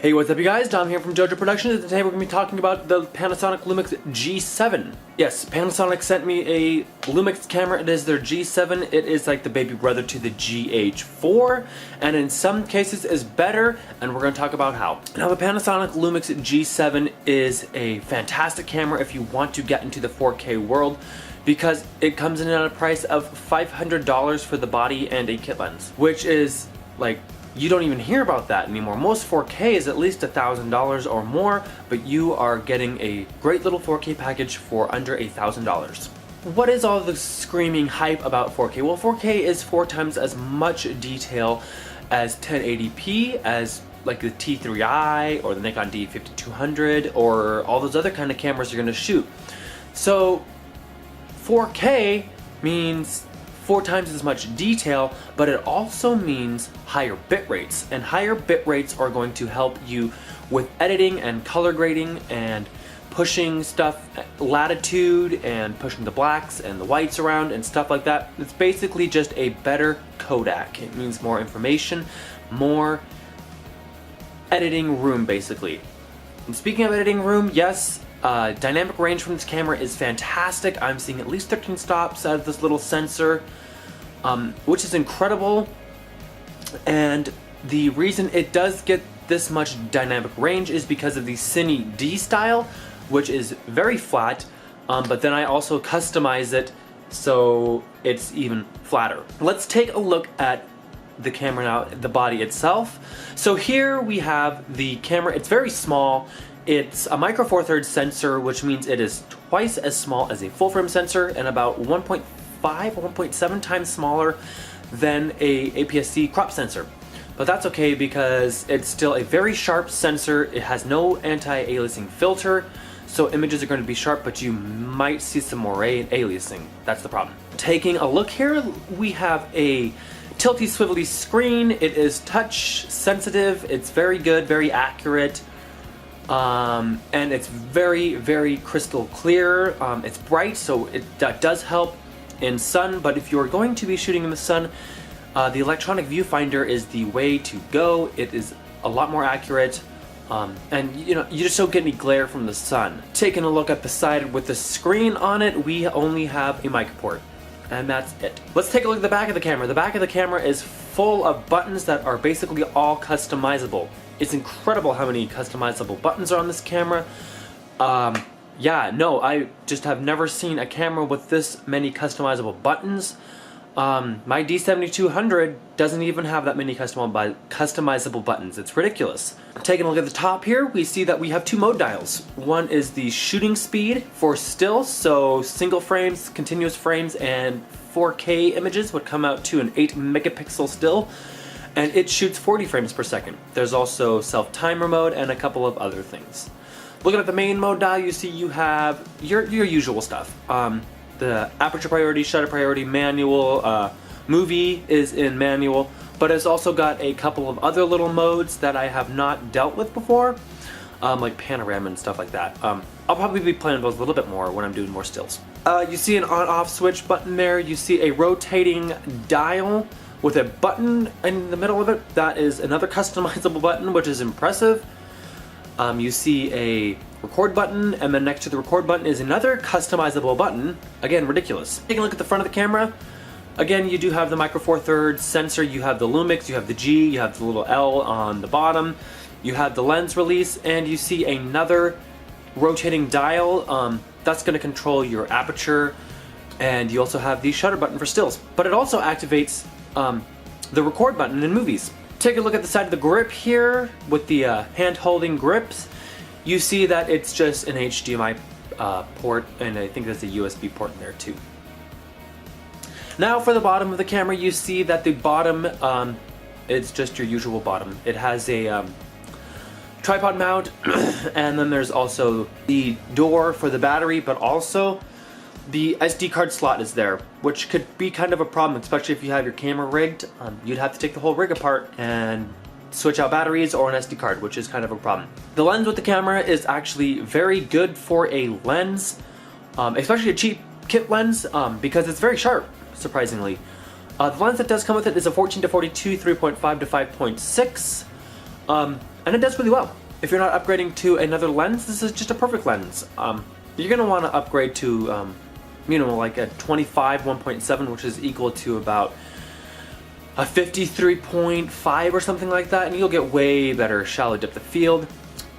Hey, what's up you guys? Dom here from JoJo Productions, and today we're going to be talking about the Panasonic Lumix G7. Yes, Panasonic sent me a Lumix camera. It is their G7. It is like the baby brother to the GH4, and in some cases is better, and we're going to talk about how. Now, the Panasonic Lumix G7 is a fantastic camera if you want to get into the 4K world, because it comes in at a price of $500 for the body and a kit lens, which is like, you don't even hear about that anymore. Most 4K is at least $1,000 or more, but you are getting a great little 4K package for under $1,000. What is all the screaming hype about 4K? Well, 4K is 4 times as much detail as 1080p, as like the T3i or the Nikon D5200 or all those other kind of cameras you're gonna shoot. So 4K means 4 times as much detail, but it also means higher bit rates, and higher bit rates are going to help you with editing and color grading and pushing stuff, latitude, and pushing the blacks and the whites around and stuff like that. It's basically just a better Kodak. It means more information, more editing room, basically. And speaking of editing room, yes, dynamic range from this camera is fantastic. I'm seeing at least 13 stops out of this little sensor, which is incredible. And the reason it does get this much dynamic range is because of the Cine D style, which is very flat, but then I also customize it so it's even flatter. Let's take a look at the camera now, the body itself. So here we have the camera. It's very small. It's a micro four thirds sensor, which means it is twice as small as a full frame sensor and about 1.5 or 1.7 times smaller than a APS-C crop sensor. But that's okay because it's still a very sharp sensor. It has no anti-aliasing filter, so images are going to be sharp, but you might see some more aliasing. That's the problem. Taking a look here, we have a tilty swivelly screen. It is touch sensitive. It's very good, very accurate. And it's very, very crystal clear. It's bright, so that does help in sun, but if you're going to be shooting in the sun, the electronic viewfinder is the way to go. It is a lot more accurate, and you just don't get any glare from the sun. Taking a look at the side with the screen on it, we only have a mic port, and that's it. Let's take a look at the back of the camera. The back of the camera is full of buttons that are basically all customizable. It's incredible how many customizable buttons are on this camera. Yeah, no, I just have never seen a camera with this many customizable buttons. My D7200 doesn't even have that many customizable buttons. It's ridiculous. Taking a look at the top here, we see that we have 2 mode dials. One is the shooting speed for stills, so single frames, continuous frames, and 4K images would come out to an 8 megapixel still, and it shoots 40 frames per second. There's also self-timer mode and a couple of other things. Looking at the main mode dial, you see you have your usual stuff. The aperture priority, shutter priority, manual, movie is in manual, but it's also got a couple of other little modes that I have not dealt with before, like panorama and stuff like that. I'll probably be playing those a little bit more when I'm doing more stills. You see an on-off switch button there. You see a rotating dial with a button in the middle of it. That is another customizable button, which is impressive. You see a record button, and then next to the record button is another customizable button. Again, ridiculous. Taking a look at the front of the camera, again, you do have the micro four thirds sensor, you have the Lumix, you have the G, you have the little L on the bottom, you have the lens release, and you see another rotating dial. That's going to control your aperture, and you also have the shutter button for stills. But it also activates the record button in movies. Take a look at the side of the grip here with the hand-holding grips. You see that it's just an HDMI port, and I think there's a USB port in there too. Now for the bottom of the camera, you see that the bottom, it's just your usual bottom. It has a tripod mount, and then there's also the door for the battery, but also the SD card slot is there, which could be kind of a problem, especially if you have your camera rigged. You'd have to take the whole rig apart and switch out batteries or an SD card, which is kind of a problem. The lens with the camera is actually very good for a lens, especially a cheap kit lens, because it's very sharp, surprisingly. The lens that does come with it is a 14-42, 3.5 to 5.6. and it does really well. If you're not upgrading to another lens, this is just a perfect lens. You're gonna want to upgrade to, you know, like a 25 1.7, which is equal to about a 53.5 or something like that, and you'll get way better shallow depth of field,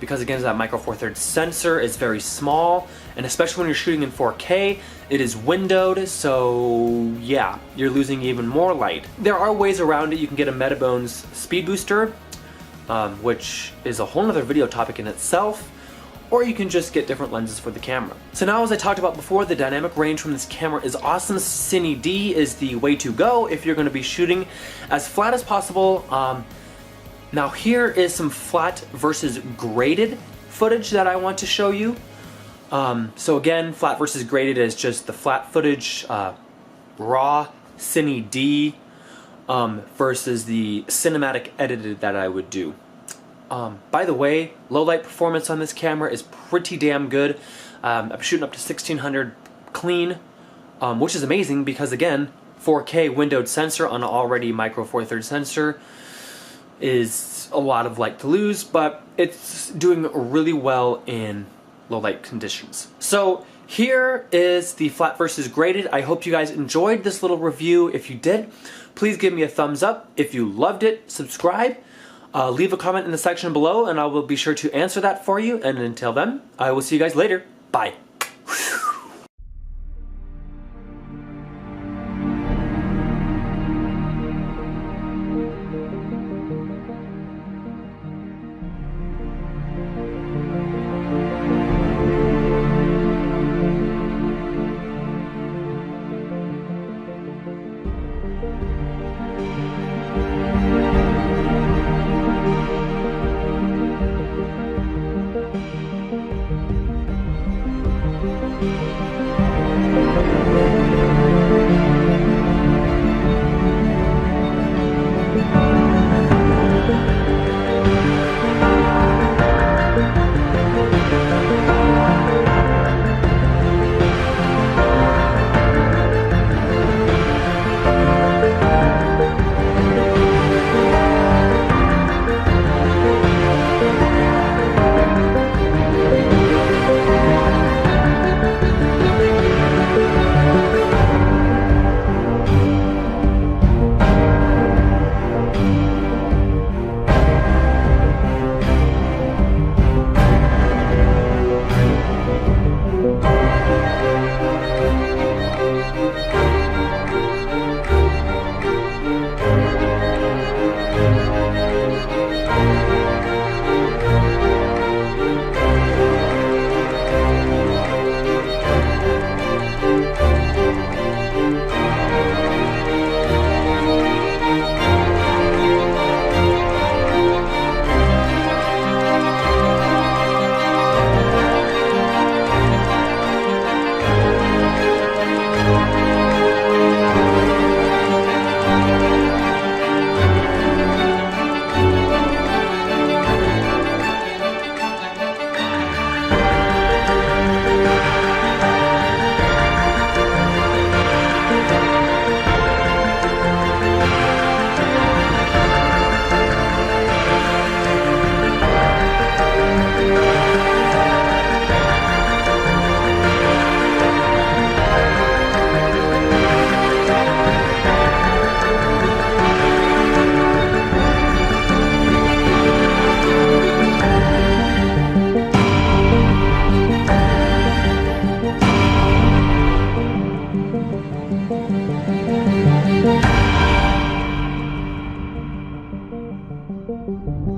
because again, that micro four thirds sensor is very small, and especially when you're shooting in 4K, it is windowed, so yeah, you're losing even more light. There are ways around it. You can get a Metabones speed booster, which is a whole nother video topic in itself, or you can just get different lenses for the camera. So now, as I talked about before, the dynamic range from this camera is awesome. Cine D is the way to go if you're going to be shooting as flat as possible. Now here is some flat versus graded footage that I want to show you. So again, flat versus graded is just the flat footage, raw Cine D, versus the cinematic edited that I would do. By the way, low light performance on this camera is pretty damn good. I'm shooting up to 1600 clean, which is amazing because again, 4K windowed sensor on an already micro four thirds sensor is a lot of light to lose, but it's doing really well in low light conditions. So here is the flat versus graded. I hope you guys enjoyed this little review. If you did, please give me a thumbs up. If you loved it, subscribe. Leave a comment in the section below and I will be sure to answer that for you. And until then, I will see you guys later. Bye.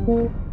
Thank you.